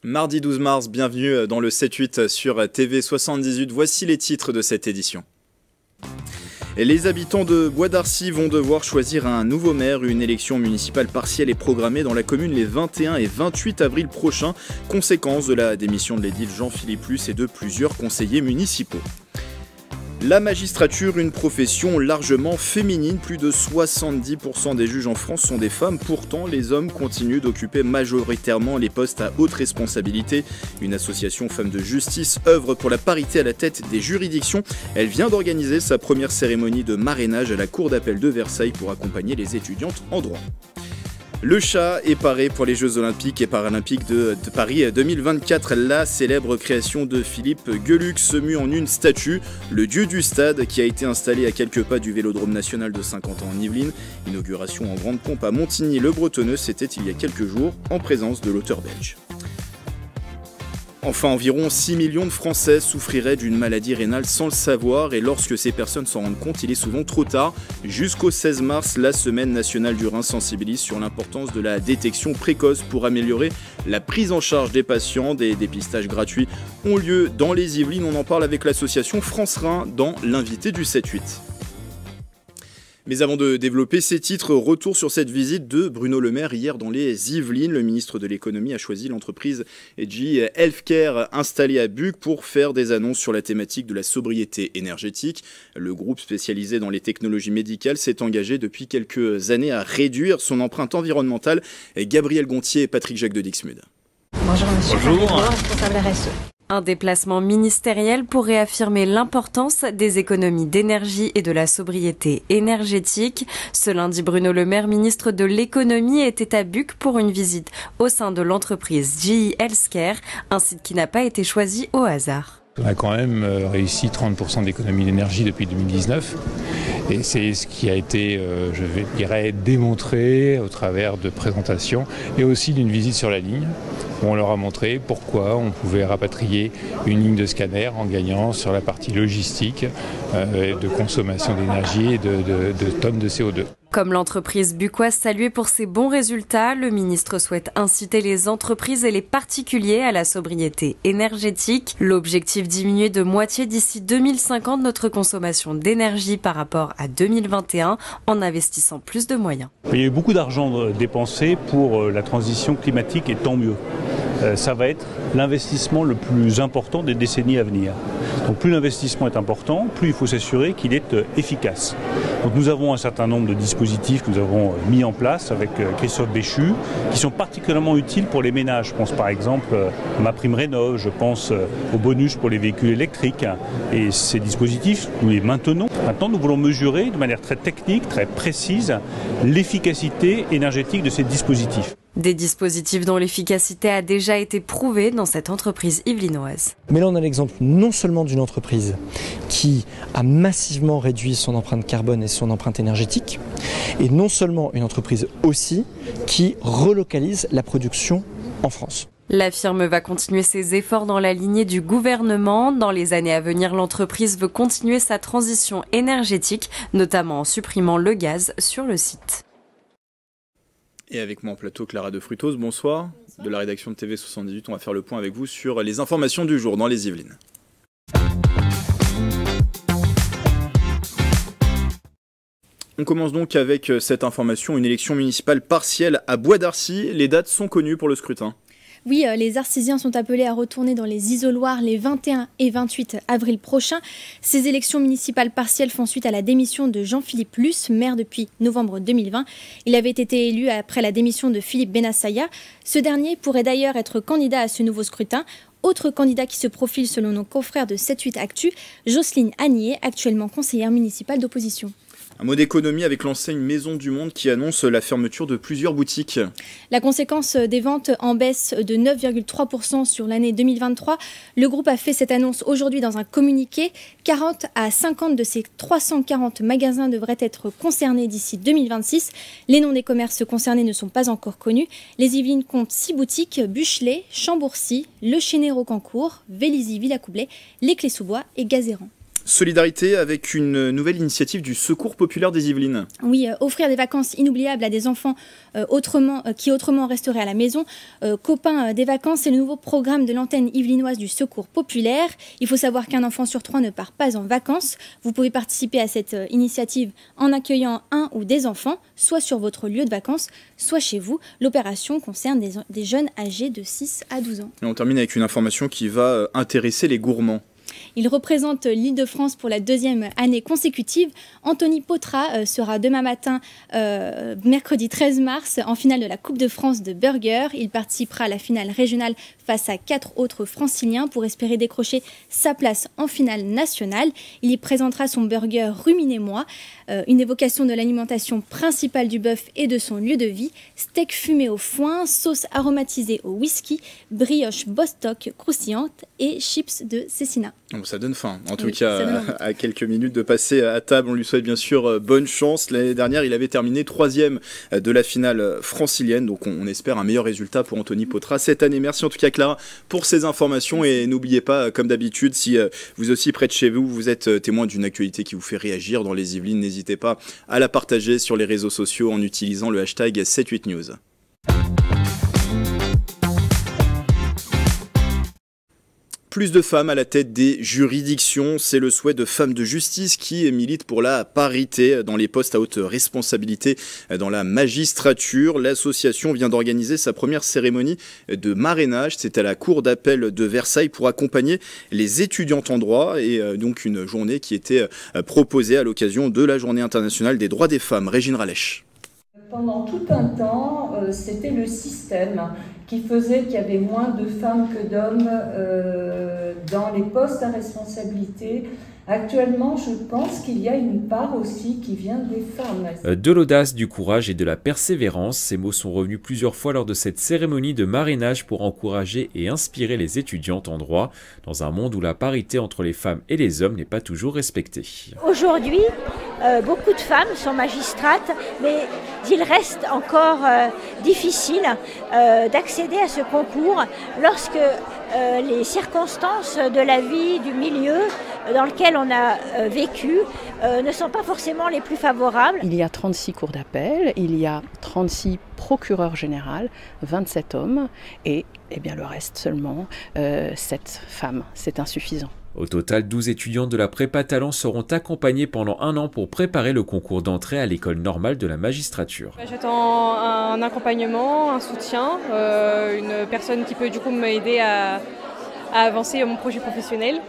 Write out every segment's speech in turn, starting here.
Mardi 12 mars, bienvenue dans le 7-8 sur TV78. Voici les titres de cette édition. Et les habitants de Bois d'Arcy vont devoir choisir un nouveau maire. Une élection municipale partielle est programmée dans la commune les 21 et 28 avril prochains, conséquence de la démission de l'édile Jean-Philippe Luce et de plusieurs conseillers municipaux. La magistrature, une profession largement féminine. Plus de 70% des juges en France sont des femmes. Pourtant, les hommes continuent d'occuper majoritairement les postes à haute responsabilité. Une association Femmes de Justice œuvre pour la parité à la tête des juridictions. Elle vient d'organiser sa première cérémonie de marrainage à la Cour d'appel de Versailles pour accompagner les étudiantes en droit. Le chat est paré pour les Jeux Olympiques et Paralympiques de Paris 2024. La célèbre création de Philippe Geluck se mue en une statue, le dieu du stade, qui a été installé à quelques pas du Vélodrome national de Saint-Quentin en Yvelines. Inauguration en grande pompe à Montigny-le-Bretonneux, c'était il y a quelques jours, en présence de l'auteur belge. Enfin, environ 6 millions de Français souffriraient d'une maladie rénale sans le savoir, et lorsque ces personnes s'en rendent compte, il est souvent trop tard. Jusqu'au 16 mars, la Semaine nationale du rein sensibilise sur l'importance de la détection précoce pour améliorer la prise en charge des patients. Des dépistages gratuits ont lieu dans les Yvelines. On en parle avec l'association France Rein dans l'invité du 7-8. Mais avant de développer ces titres, retour sur cette visite de Bruno Le Maire hier dans les Yvelines. Le ministre de l'économie a choisi l'entreprise GE Healthcare installée à Buc pour faire des annonces sur la thématique de la sobriété énergétique. Le groupe spécialisé dans les technologies médicales s'est engagé depuis quelques années à réduire son empreinte environnementale. Gabriel Gontier et Patrick Jacques de Dixmude. Bonjour monsieur. Bonjour. Responsable RSE. Un déplacement ministériel pour réaffirmer l'importance des économies d'énergie et de la sobriété énergétique. Ce lundi, Bruno Le Maire, ministre de l'économie, était à Buc pour une visite au sein de l'entreprise GE Healthcare, un site qui n'a pas été choisi au hasard. On a quand même réussi 30% d'économie d'énergie depuis 2019 et c'est ce qui a été, je dirais, démontré au travers de présentations et aussi d'une visite sur la ligne où on leur a montré pourquoi on pouvait rapatrier une ligne de scanner en gagnant sur la partie logistique de consommation d'énergie et de tonnes de CO2. Comme l'entreprise buccoise saluée pour ses bons résultats, le ministre souhaite inciter les entreprises et les particuliers à la sobriété énergétique. L'objectif, diminuer de moitié d'ici 2050 notre consommation d'énergie par rapport à 2021 en investissant plus de moyens. Il y a eu beaucoup d'argent dépensé pour la transition climatique et tant mieux. Ça va être l'investissement le plus important des décennies à venir. Donc plus l'investissement est important, plus il faut s'assurer qu'il est efficace. Donc nous avons un certain nombre de dispositifs que nous avons mis en place avec Christophe Béchu, qui sont particulièrement utiles pour les ménages. Je pense par exemple à ma prime rénov', je pense au bonus pour les véhicules électriques. Et ces dispositifs, nous les maintenons. Maintenant, nous voulons mesurer de manière très technique, très précise, l'efficacité énergétique de ces dispositifs. Des dispositifs dont l'efficacité a déjà été prouvée dans cette entreprise yvelinoise. Mais là, on a l'exemple non seulement d'une entreprise qui a massivement réduit son empreinte carbone et son empreinte énergétique, et non seulement une entreprise aussi qui relocalise la production en France. La firme va continuer ses efforts dans la lignée du gouvernement. Dans les années à venir, l'entreprise veut continuer sa transition énergétique, notamment en supprimant le gaz sur le site. Et avec moi en plateau, Clara de Frutos, bonsoir. De la rédaction de TV78, on va faire le point avec vous sur les informations du jour dans les Yvelines. On commence donc avec cette information, une élection municipale partielle à Bois d'Arcy. Les dates sont connues pour le scrutin. Oui, les Arcysiens sont appelés à retourner dans les isoloirs les 21 et 28 avril prochains. Ces élections municipales partielles font suite à la démission de Jean-Philippe Luce, maire depuis novembre 2020. Il avait été élu après la démission de Philippe Bennassaya. Ce dernier pourrait d'ailleurs être candidat à ce nouveau scrutin. Autre candidat qui se profile selon nos confrères de 7-8 Actu, Jocelyne Agnier, actuellement conseillère municipale d'opposition. Un mot d'économie avec l'enseigne Maison du Monde qui annonce la fermeture de plusieurs boutiques. La conséquence des ventes en baisse de 9,3% sur l'année 2023. Le groupe a fait cette annonce aujourd'hui dans un communiqué. 40 à 50 de ces 340 magasins devraient être concernés d'ici 2026. Les noms des commerces concernés ne sont pas encore connus. Les Yvelines comptent 6 boutiques: Buchelet, Chambourcy, Le Chénet Rocancourt, Vélizy Villacoublay, Les Clés-sous-Bois et Gazéran. Solidarité avec une nouvelle initiative du Secours populaire des Yvelines. Oui, offrir des vacances inoubliables à des enfants qui autrement resteraient à la maison. Copains des vacances, c'est le nouveau programme de l'antenne yvelinoise du Secours populaire. Il faut savoir qu'un enfant sur 3 ne part pas en vacances. Vous pouvez participer à cette initiative en accueillant un ou des enfants, soit sur votre lieu de vacances, soit chez vous. L'opération concerne des jeunes âgés de 6 à 12 ans. Et on termine avec une information qui va intéresser les gourmands. Il représente l'Île-de-France pour la 2e année consécutive. Anthony Potra sera demain matin, mercredi 13 mars, en finale de la Coupe de France de burger. Il participera à la finale régionale face à 4 autres franciliens pour espérer décrocher sa place en finale nationale. Il y présentera son burger Ruminez-moi, une évocation de l'alimentation principale du bœuf et de son lieu de vie. Steak fumé au foin, sauce aromatisée au whisky, brioche Bostock croustillante et chips de cécina. Bon, ça donne faim. En tout cas, à quelques minutes de passer à table, on lui souhaite bien sûr bonne chance. L'année dernière, il avait terminé 3e de la finale francilienne, donc on espère un meilleur résultat pour Anthony Potra cette année. Merci en tout cas Clara pour ces informations et n'oubliez pas, comme d'habitude, si vous aussi près de chez vous, vous êtes témoin d'une actualité qui vous fait réagir dans les Yvelines, n'hésitez pas à la partager sur les réseaux sociaux en utilisant le hashtag 78news. Plus de femmes à la tête des juridictions, c'est le souhait de femmes de justice qui militent pour la parité dans les postes à haute responsabilité dans la magistrature. L'association vient d'organiser sa première cérémonie de marrainage. C'est à la cour d'appel de Versailles pour accompagner les étudiantes en droit et donc une journée qui était proposée à l'occasion de la Journée internationale des droits des femmes. Régine Ralèche. Pendant tout un temps, c'était le système qui faisait qu'il y avait moins de femmes que d'hommes dans les postes à responsabilité. Actuellement, je pense qu'il y a une part aussi qui vient des femmes. De l'audace, du courage et de la persévérance, ces mots sont revenus plusieurs fois lors de cette cérémonie de marrainage pour encourager et inspirer les étudiantes en droit dans un monde où la parité entre les femmes et les hommes n'est pas toujours respectée. Aujourd'hui, beaucoup de femmes sont magistrates, mais il reste encore difficile d'accéder à ce concours lorsque les circonstances de la vie, du milieu dans lequel on a vécu ne sont pas forcément les plus favorables. Il y a 36 cours d'appel, il y a 36 procureurs généraux, 27 hommes et bien, le reste seulement 7 femmes. C'est insuffisant. Au total, 12 étudiantes de la prépa talent seront accompagnées pendant 1 an pour préparer le concours d'entrée à l'école normale de la magistrature. J'attends un accompagnement, un soutien, une personne qui peut du coup m'aider à avancer mon projet professionnel.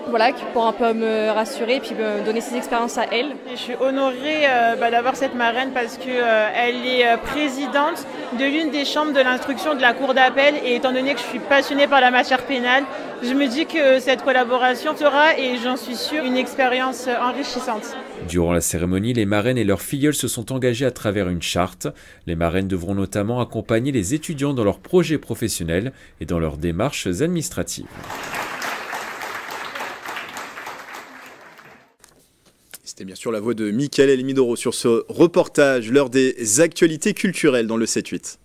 Voilà, pour un peu me rassurer et puis me donner ses expériences à elle. Je suis honorée d'avoir cette marraine parce qu'elle est présidente de l'une des chambres de l'instruction de la cour d'appel et étant donné que je suis passionnée par la matière pénale, je me dis que cette collaboration sera, et j'en suis sûre, une expérience enrichissante. Durant la cérémonie, les marraines et leurs filleuls se sont engagés à travers une charte. Les marraines devront notamment accompagner les étudiants dans leurs projets professionnels et dans leurs démarches administratives. C'était bien sûr la voix de Mickaël Midoro sur ce reportage, l'heure des actualités culturelles dans le 7-8.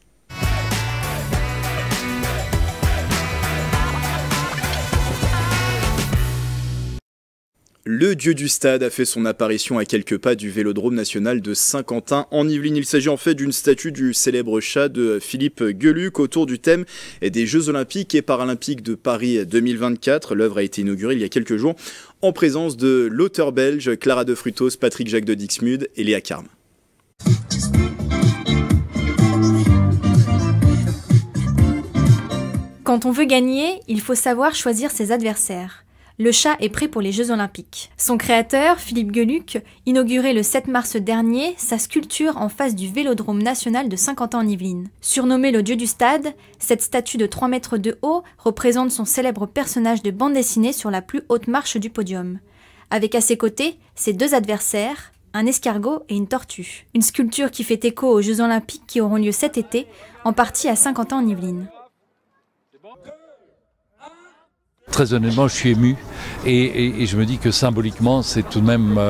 Le dieu du stade a fait son apparition à quelques pas du Vélodrome national de Saint-Quentin en Yvelines. Il s'agit en fait d'une statue du célèbre chat de Philippe Geluck autour du thème des Jeux Olympiques et Paralympiques de Paris 2024. L'œuvre a été inaugurée il y a quelques jours en présence de l'auteur belge Clara de Frutos, Patrick Jacques de Dixmude et Léa Carme. Quand on veut gagner, il faut savoir choisir ses adversaires. Le chat est prêt pour les Jeux Olympiques. Son créateur, Philippe Geluck, inaugurait le 7 mars dernier sa sculpture en face du Vélodrome national de Saint-Quentin en Yvelines. Surnommé le dieu du stade, cette statue de 3 mètres de haut représente son célèbre personnage de bande dessinée sur la plus haute marche du podium. Avec à ses côtés, ses 2 adversaires, un escargot et une tortue. Une sculpture qui fait écho aux Jeux Olympiques qui auront lieu cet été, en partie à Saint-Quentin en Yvelines. Très honnêtement, je suis ému et je me dis que symboliquement, c'est tout de même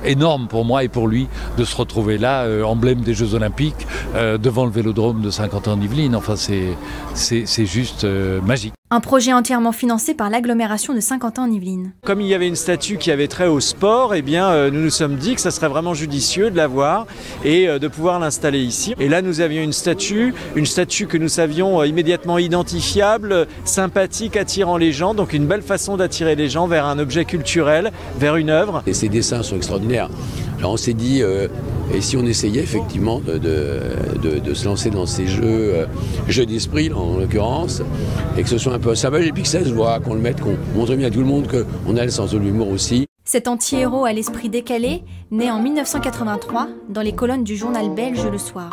énorme pour moi et pour lui de se retrouver là, emblème des Jeux Olympiques, devant le Vélodrome de Saint-Quentin en Yvelines. Enfin, c'est juste magique. Un projet entièrement financé par l'agglomération de Saint-Quentin-en-Yvelines. Comme il y avait une statue qui avait trait au sport, eh bien, nous nous sommes dit que ça serait vraiment judicieux de l'avoir et de pouvoir l'installer ici. Et là, nous avions une statue que nous savions immédiatement identifiable, sympathique, attirant les gens. Donc une belle façon d'attirer les gens vers un objet culturel, vers une œuvre. Et ces dessins sont extraordinaires. Alors on s'est dit, et si on essayait effectivement de se lancer dans ces jeux d'esprit en l'occurrence, et que ce soit un peu un symbole, et puis que ça se voit, qu'on le mette, qu'on montre bien à tout le monde qu'on a le sens de l'humour aussi. Cet anti-héros à l'esprit décalé naît en 1983 dans les colonnes du journal belge Le Soir.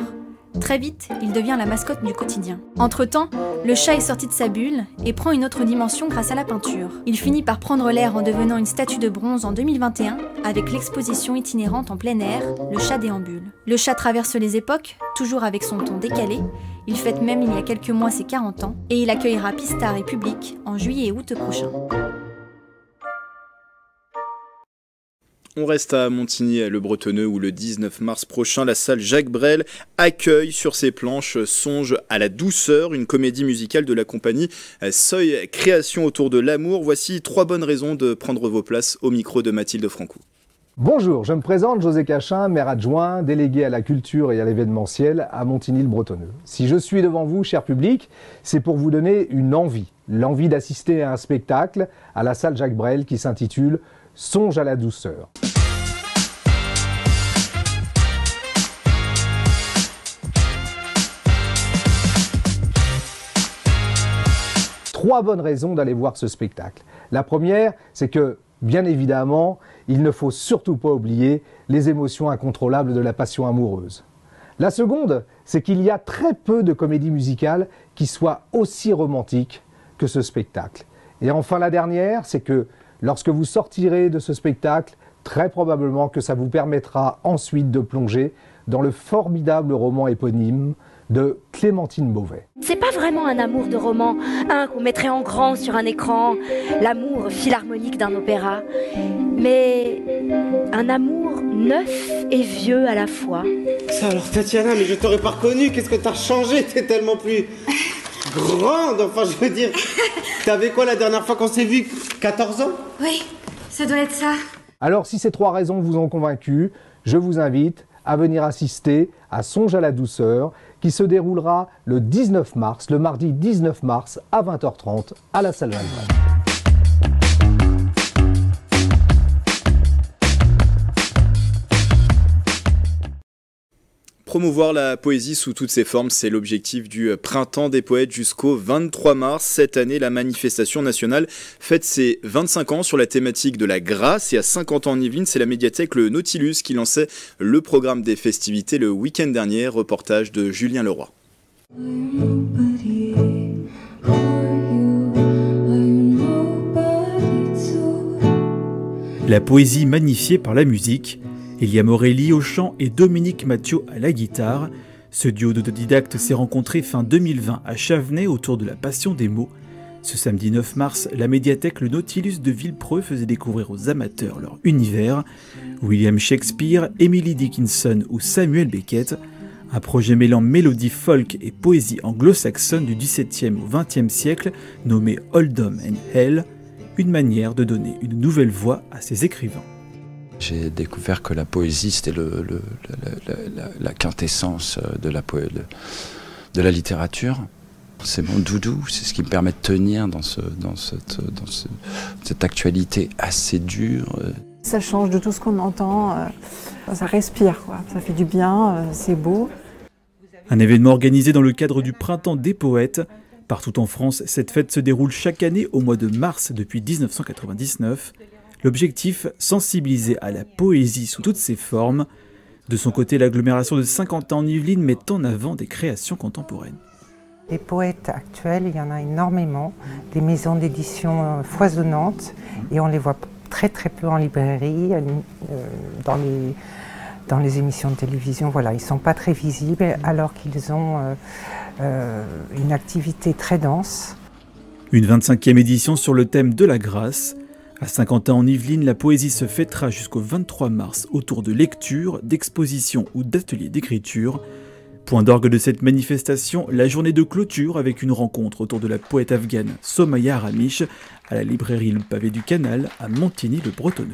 Très vite, il devient la mascotte du quotidien. Entre-temps, le chat est sorti de sa bulle et prend une autre dimension grâce à la peinture. Il finit par prendre l'air en devenant une statue de bronze en 2021 avec l'exposition itinérante en plein air, Le Chat déambule. Le chat traverse les époques, toujours avec son ton décalé. Il fête même il y a quelques mois ses 40 ans et il accueillera Pistard et Public en juillet et août prochain. On reste à Montigny-le-Bretonneux où le 19 mars prochain, la salle Jacques Brel accueille sur ses planches Songe à la douceur, une comédie musicale de la compagnie Seuil Création autour de l'amour. Voici 3 bonnes raisons de prendre vos places au micro de Mathilde Franco. Bonjour, je me présente José Cachin, maire adjoint, délégué à la culture et à l'événementiel à Montigny-le-Bretonneux. Si je suis devant vous, cher public, c'est pour vous donner une envie, l'envie d'assister à un spectacle à la salle Jacques Brel qui s'intitule Songe à la douceur. Trois bonnes raisons d'aller voir ce spectacle. La première, c'est que, bien évidemment, il ne faut surtout pas oublier les émotions incontrôlables de la passion amoureuse. La seconde, c'est qu'il y a très peu de comédies musicales qui soient aussi romantiques que ce spectacle. Et enfin la dernière, c'est que lorsque vous sortirez de ce spectacle, très probablement que ça vous permettra ensuite de plonger dans le formidable roman éponyme de Clémentine Beauvais. C'est pas vraiment un amour de roman, qu'on mettrait en grand sur un écran, l'amour philharmonique d'un opéra, mais un amour neuf et vieux à la fois. Ça alors Tatiana, mais je t'aurais pas reconnu, qu'est-ce que t'as changé? T'es tellement plus grande, enfin je veux dire. T'avais quoi la dernière fois qu'on s'est vu? 14 ans? Oui, ça doit être ça. Alors si ces trois raisons vous ont convaincu, je vous invite à venir assister à Songe à la douceur qui se déroulera le 19 mars, le mardi 19 mars à 20h30 à la salle Jacques Brel. Promouvoir la poésie sous toutes ses formes, c'est l'objectif du Printemps des poètes jusqu'au 23 mars. Cette année, la manifestation nationale fête ses 25 ans sur la thématique de la grâce. Et à Saint-Quentin-en-Yvelines, c'est la médiathèque Le Nautilus qui lançait le programme des festivités le week-end dernier. Reportage de Julien Leroy. La poésie magnifiée par la musique. Elia Morelli au chant et Dominique Mathieu à la guitare. Ce duo d'autodidactes s'est rencontré fin 2020 à Chavenay autour de la passion des mots. Ce samedi 9 mars, la médiathèque Le Nautilus de Villepreux faisait découvrir aux amateurs leur univers. William Shakespeare, Emily Dickinson ou Samuel Beckett. Un projet mêlant mélodie folk et poésie anglo-saxonne du XVIIe au XXe siècle nommé Oldham and Hell. Une manière de donner une nouvelle voix à ces écrivains. J'ai découvert que la poésie, c'était la quintessence de la littérature. C'est mon doudou, c'est ce qui me permet de tenir dans cette actualité assez dure. Ça change de tout ce qu'on entend, ça respire, quoi. Ça fait du bien, c'est beau. Un événement organisé dans le cadre du Printemps des poètes. Partout en France, cette fête se déroule chaque année au mois de mars depuis 1999. L'objectif, sensibiliser à la poésie sous toutes ses formes. De son côté, l'agglomération de Saint-Quentin-en-Yvelines met en avant des créations contemporaines. Les poètes actuels, il y en a énormément, des maisons d'édition foisonnantes, et on les voit très très peu en librairie, dans les émissions de télévision. Voilà, ils ne sont pas très visibles alors qu'ils ont une activité très dense. Une 25e édition sur le thème de la grâce. À Saint-Quentin-en-Yvelines, la poésie se fêtera jusqu'au 23 mars autour de lectures, d'expositions ou d'ateliers d'écriture. Point d'orgue de cette manifestation, la journée de clôture avec une rencontre autour de la poète afghane Somaya Ramish à la librairie Le Pavé du Canal à Montigny-le-Bretonneux.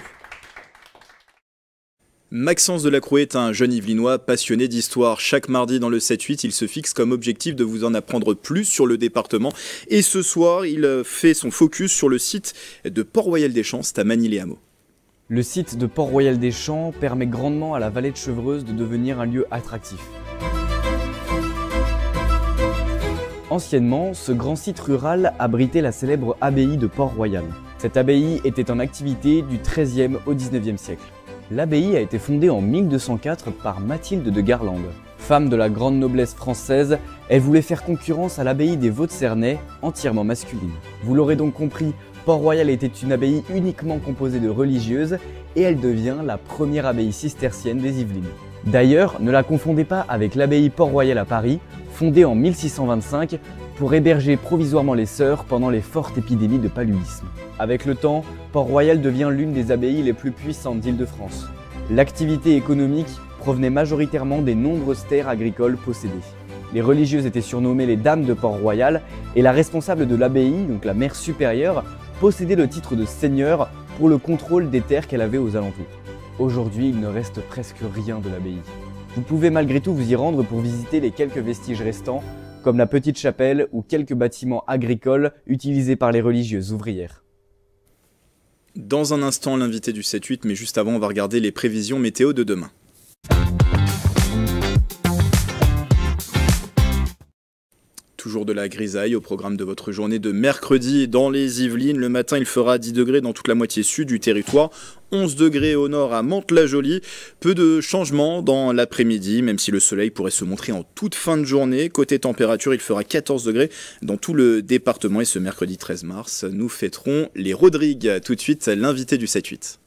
Maxence Delacroix est un jeune Yvelinois passionné d'histoire. Chaque mardi dans le 7-8, il se fixe comme objectif de vous en apprendre plus sur le département. Et ce soir, il fait son focus sur le site de Port-Royal-des-Champs, c'est à Magny-les-Hameaux. Le site de Port-Royal-des-Champs permet grandement à la vallée de Chevreuse de devenir un lieu attractif. Anciennement, ce grand site rural abritait la célèbre abbaye de Port-Royal. Cette abbaye était en activité du XIIIe au XIXe siècle. L'abbaye a été fondée en 1204 par Mathilde de Garlande. Femme de la grande noblesse française, elle voulait faire concurrence à l'abbaye des Vaux-de-Cernay, entièrement masculine. Vous l'aurez donc compris, Port-Royal était une abbaye uniquement composée de religieuses et elle devient la première abbaye cistercienne des Yvelines. D'ailleurs, ne la confondez pas avec l'abbaye Port-Royal à Paris, fondée en 1625 pour héberger provisoirement les sœurs pendant les fortes épidémies de paludisme. Avec le temps, Port-Royal devient l'une des abbayes les plus puissantes d'Île-de-France. L'activité économique provenait majoritairement des nombreuses terres agricoles possédées. Les religieuses étaient surnommées les Dames de Port-Royal et la responsable de l'abbaye, donc la mère supérieure, possédait le titre de seigneur pour le contrôle des terres qu'elle avait aux alentours. Aujourd'hui, il ne reste presque rien de l'abbaye. Vous pouvez malgré tout vous y rendre pour visiter les quelques vestiges restants, comme la petite chapelle ou quelques bâtiments agricoles utilisés par les religieuses ouvrières. Dans un instant, l'invité du 7-8, mais juste avant, on va regarder les prévisions météo de demain. Toujours de la grisaille au programme de votre journée de mercredi dans les Yvelines. Le matin, il fera 10 degrés dans toute la moitié sud du territoire, 11 degrés au nord à Mantes-la-Jolie. Peu de changements dans l'après-midi, même si le soleil pourrait se montrer en toute fin de journée. Côté température, il fera 14 degrés dans tout le département. Et ce mercredi 13 mars, nous fêterons les Rodrigues. Tout de suite, l'invité du 7-8.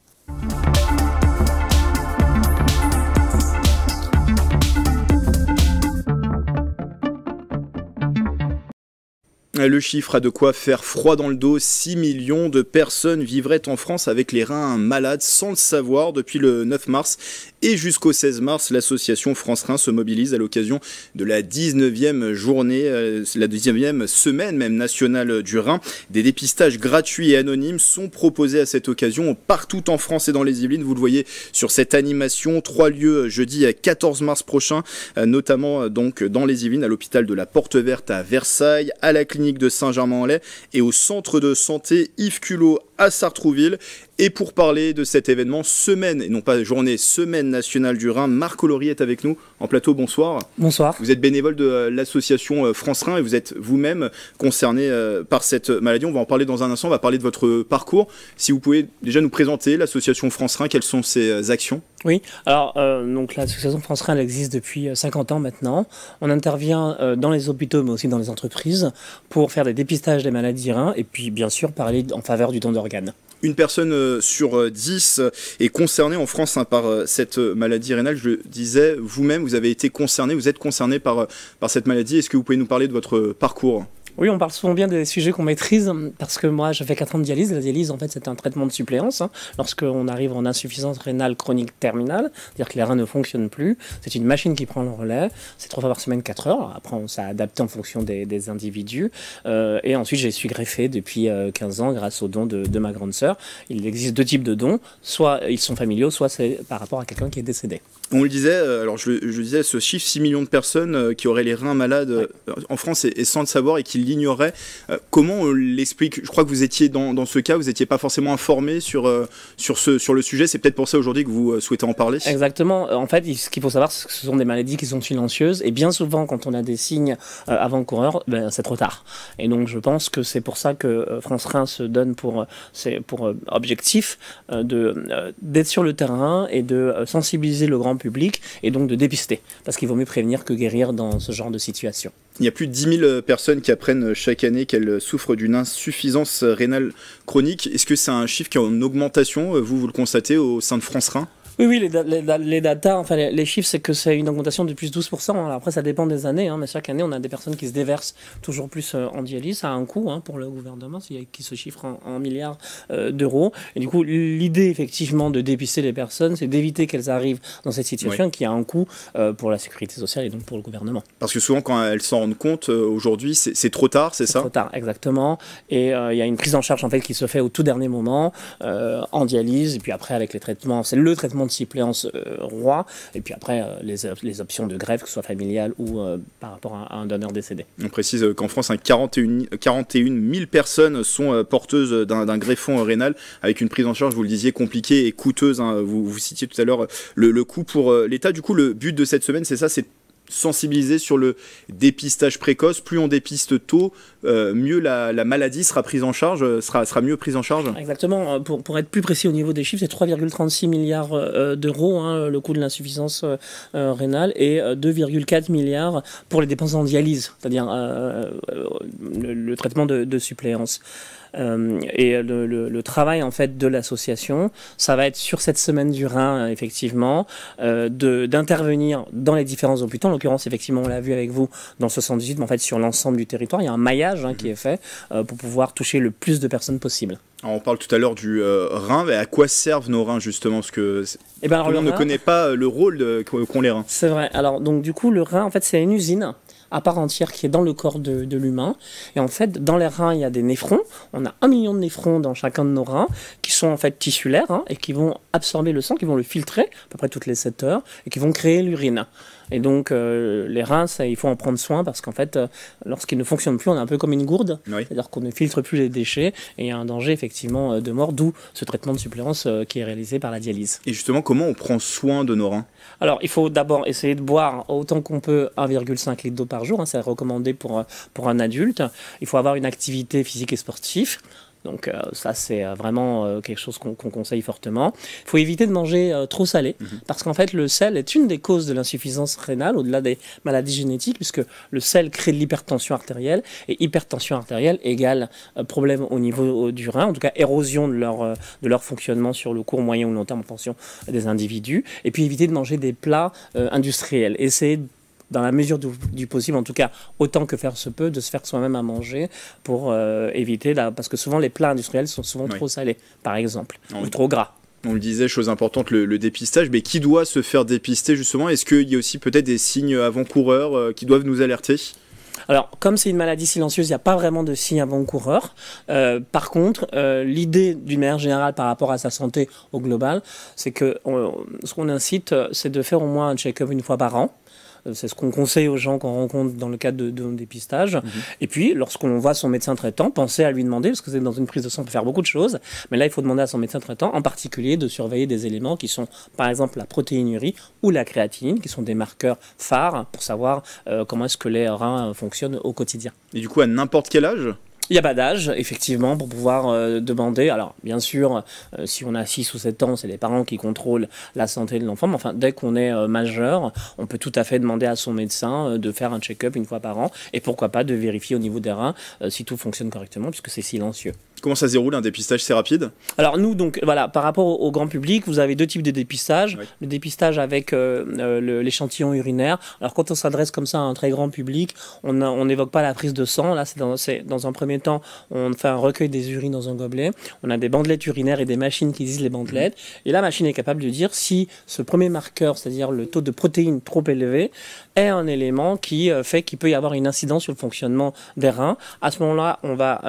Le chiffre a de quoi faire froid dans le dos. 6 millions de personnes vivraient en France avec les reins malades sans le savoir depuis le 9 mars. Et jusqu'au 16 mars, l'association France Rein se mobilise à l'occasion de la 19e journée, la 19e semaine même nationale du rein. Des dépistages gratuits et anonymes sont proposés à cette occasion partout en France et dans les Yvelines. Vous le voyez sur cette animation. 3 lieux jeudi 14 mars prochain, notamment donc dans les Yvelines, à l'hôpital de la Porte Verte à Versailles, à la clinique de Saint-Germain-en-Laye et au centre de santé Yves Culot à Sartrouville. Et pour parler de cet événement, semaine, et non pas journée, semaine nationale du rein, Marc Colori est avec nous en plateau. Bonsoir. Bonsoir. Vous êtes bénévole de l'association France Rein et vous êtes vous-même concerné par cette maladie. On va en parler dans un instant, on va parler de votre parcours. Si vous pouvez déjà nous présenter l'association France Rein, quelles sont ses actions ? Oui, alors donc l'association France Rein elle existe depuis 50 ans maintenant. On intervient dans les hôpitaux mais aussi dans les entreprises pour faire des dépistages des maladies reins et puis bien sûr parler en faveur du don d'organes. Une personne sur 10 est concernée en France par cette maladie rénale. Je le disais, vous-même, vous avez été concerné, vous êtes concerné par cette maladie. Est-ce que vous pouvez nous parler de votre parcours ? Oui, on parle souvent bien des sujets qu'on maîtrise, parce que moi, j'ai fait 4 ans de dialyse. La dialyse, en fait, c'est un traitement de suppléance. Lorsqu'on arrive en insuffisance rénale chronique terminale, c'est-à-dire que les reins ne fonctionnent plus, c'est une machine qui prend le relais. C'est 3 fois par semaine, 4 heures. Après, on s'est adapté en fonction des individus. Et ensuite, je suis greffé depuis 15 ans grâce aux dons de ma grande sœur. Il existe 2 types de dons. Soit ils sont familiaux, soit c'est par rapport à quelqu'un qui est décédé. On le disait, alors je disais, ce chiffre, 6 millions de personnes qui auraient les reins malades en France et sans le savoir et qui l'ignoraient. Comment on l'explique ? Je crois que vous étiez dans ce cas, vous n'étiez pas forcément informé sur le sujet. C'est peut-être pour ça aujourd'hui que vous souhaitez en parler. Exactement. En fait, ce qu'il faut savoir, c'est que ce sont des maladies qui sont silencieuses. Et bien souvent, quand on a des signes avant-coureurs, c'est trop tard. Et donc, je pense que c'est pour ça que France Rein se donne pour objectif d'être sur le terrain et de sensibiliser le grand public et donc de dépister. Parce qu'il vaut mieux prévenir que guérir dans ce genre de situation. Il y a plus de 10 000 personnes qui apprennent chaque année qu'elles souffrent d'une insuffisance rénale chronique. Est-ce que c'est un chiffre qui est en augmentation ? Vous le constatez au sein de France Rein ? Oui, les datas, enfin les chiffres, c'est que c'est une augmentation de plus 12%. Alors après, ça dépend des années, mais chaque année, on a des personnes qui se déversent toujours plus en dialyse. Ça a un coût pour le gouvernement, qui se chiffre en milliards d'euros. Et du coup, l'idée, effectivement, de dépister les personnes, c'est d'éviter qu'elles arrivent dans cette situation qui a un coût pour la sécurité sociale et donc pour le gouvernement. Parce que souvent, quand elles s'en rendent compte, aujourd'hui, c'est trop tard, c'est ça ? C'est trop tard, exactement. Et il y a une prise en charge, en fait, qui se fait au tout dernier moment, en dialyse, et puis après, avec les traitements, c'est le traitement de suppléance roi, et puis après les options de greffe, que ce soit familiale ou par rapport à un donneur décédé. On précise qu'en France, 41 000 personnes sont porteuses d'un greffon rénal, avec une prise en charge, vous le disiez, compliquée et coûteuse. Vous citiez tout à l'heure le coût pour l'État. Du coup, le but de cette semaine, c'est ça, c'est sensibiliser sur le dépistage précoce. Plus on dépiste tôt, mieux la maladie sera prise en charge, sera mieux prise en charge. Exactement. Pour être plus précis au niveau des chiffres, c'est 3,36 milliards d'euros le coût de l'insuffisance rénale et 2,4 milliards pour les dépenses en dialyse, c'est-à-dire le traitement de suppléance. Et le travail en fait de l'association, ça va être sur cette semaine du Rhin effectivement, d'intervenir dans les différents hôpitaux. En l'occurrence, effectivement, on l'a vu avec vous dans le 78, mais en fait sur l'ensemble du territoire, il y a un maillage qui est fait pour pouvoir toucher le plus de personnes possible. Alors on parle tout à l'heure du rein, mais à quoi servent nos reins justement? Parce que tout le monde ne connaît pas le rôle qu'ont les reins. C'est vrai. Alors donc du coup le rein en fait c'est une usine à part entière qui est dans le corps de l'humain. Et en fait, dans les reins, il y a des néphrons. On a 1 million de néphrons dans chacun de nos reins qui sont en fait tissulaires et qui vont absorber le sang, qui vont le filtrer à peu près toutes les 7 heures et qui vont créer l'urine. Et donc, les reins, il faut en prendre soin parce qu'en fait, lorsqu'ils ne fonctionnent plus, on est un peu comme une gourde. Oui. C'est-à-dire qu'on ne filtre plus les déchets et il y a un danger effectivement de mort, d'où ce traitement de suppléance qui est réalisé par la dialyse. Et justement, comment on prend soin de nos reins? Alors, il faut d'abord essayer de boire autant qu'on peut 1,5 litre d'eau par jour. C'est recommandé pour un adulte. Il faut avoir une activité physique et sportive. Donc ça, c'est vraiment quelque chose qu'on conseille fortement. Il faut éviter de manger trop salé, parce qu'en fait, le sel est une des causes de l'insuffisance rénale, au-delà des maladies génétiques, puisque le sel crée de l'hypertension artérielle, et hypertension artérielle égale problème au niveau du rein, en tout cas érosion de leur fonctionnement sur le court, moyen ou long terme en fonction des individus. Et puis éviter de manger des plats industriels. Essayer dans la mesure du possible, en tout cas autant que faire se peut, de se faire soi-même à manger pour éviter, parce que souvent les plats industriels sont souvent trop salés, par exemple, ou trop gras. On le disait, chose importante, le dépistage, mais qui doit se faire dépister justement? Est-ce qu'il y a aussi peut-être des signes avant-coureurs qui doivent nous alerter? Alors, comme c'est une maladie silencieuse, il n'y a pas vraiment de signes avant-coureurs. Par contre, l'idée d'une manière générale par rapport à sa santé au global, c'est que ce qu'on incite, c'est de faire au moins un check-up une fois par an. C'est ce qu'on conseille aux gens qu'on rencontre dans le cadre de dépistage. Et puis, lorsqu'on voit son médecin traitant, pensez à lui demander, parce que dans une prise de sang, on peut faire beaucoup de choses, mais là, il faut demander à son médecin traitant, en particulier, de surveiller des éléments qui sont, par exemple, la protéinurie ou la créatinine, qui sont des marqueurs phares pour savoir comment est-ce que les reins fonctionnent au quotidien. Et du coup, à n'importe quel âge ? Il n'y a pas d'âge, effectivement, pour pouvoir demander. Alors, bien sûr, si on a 6 ou 7 ans, c'est les parents qui contrôlent la santé de l'enfant. Mais enfin, dès qu'on est majeur, on peut tout à fait demander à son médecin de faire un check-up une fois par an. Et pourquoi pas de vérifier au niveau des reins si tout fonctionne correctement, puisque c'est silencieux. Comment ça se déroule un dépistage? C'est rapide? Alors nous, donc voilà, par rapport au grand public, vous avez 2 types de dépistage. Oui. Le dépistage avec l'échantillon urinaire. Alors quand on s'adresse comme ça à un très grand public, on n'évoque pas la prise de sang. Là, c'est dans un premier temps, on fait un recueil des urines dans un gobelet. On a des bandelettes urinaires et des machines qui lisent les bandelettes. Et la machine est capable de dire si ce premier marqueur, c'est-à-dire le taux de protéines trop élevé, est un élément qui fait qu'il peut y avoir une incidence sur le fonctionnement des reins. À ce moment-là, on va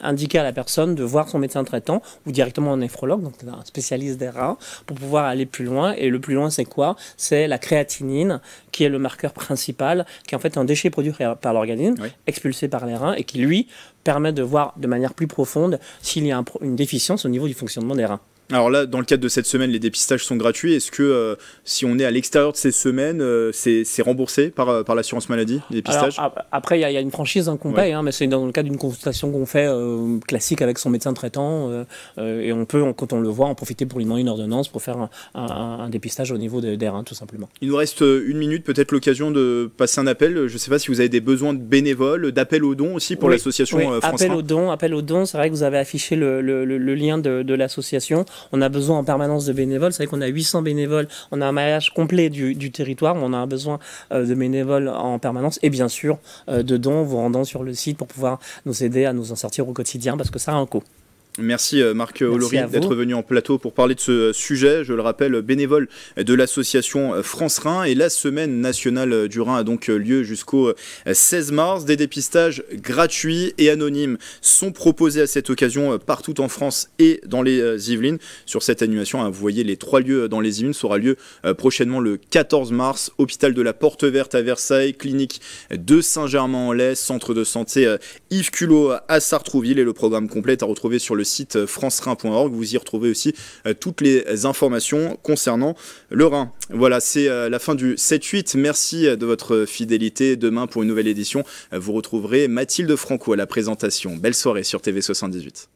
indiquer à la personne de voir son médecin traitant ou directement un néphrologue, donc un spécialiste des reins, pour pouvoir aller plus loin. Et le plus loin, c'est quoi? C'est la créatinine, qui est le marqueur principal, qui est en fait un déchet produit par l'organisme, expulsé par les reins, et qui, lui, permet de voir de manière plus profonde s'il y a une déficience au niveau du fonctionnement des reins. Alors là, dans le cadre de cette semaine, les dépistages sont gratuits. Est-ce que si on est à l'extérieur de ces semaines, c'est remboursé par l'assurance maladie, les dépistages? Alors, après, il y a une franchise qu'on paye, mais c'est dans le cadre d'une consultation qu'on fait classique avec son médecin traitant. Et on peut, quand on le voit, en profiter pour lui demander une ordonnance pour faire un dépistage au niveau des reins, tout simplement. Il nous reste 1 minute, peut-être l'occasion de passer un appel. Je ne sais pas si vous avez des besoins de bénévoles, d'appel aux dons aussi pour l'association France Rein. Appel aux dons, c'est vrai que vous avez affiché le lien de l'association. On a besoin en permanence de bénévoles. Vous savez qu'on a 800 bénévoles. On a un maillage complet du territoire. On a besoin de bénévoles en permanence. Et bien sûr, de dons, vous rendant sur le site pour pouvoir nous aider à nous en sortir au quotidien parce que ça a un coût. Merci Marc Olori d'être venu en plateau pour parler de ce sujet. Je le rappelle, bénévole de l'association France Rein, et la semaine nationale du rein a donc lieu jusqu'au 16 mars. Des dépistages gratuits et anonymes sont proposés à cette occasion partout en France et dans les Yvelines. Sur cette animation, vous voyez les 3 lieux dans les Yvelines, ça aura lieu prochainement le 14 mars. Hôpital de la Porte Verte à Versailles, clinique de Saint-Germain-en-Laye, centre de santé Yves Culot à Sartrouville, et le programme complet est à retrouver sur le site francerein.org. Vous y retrouvez aussi toutes les informations concernant le rein. Voilà, c'est la fin du 7-8. Merci de votre fidélité. Demain, pour une nouvelle édition, vous retrouverez Mathilde Franco à la présentation. Belle soirée sur TV78.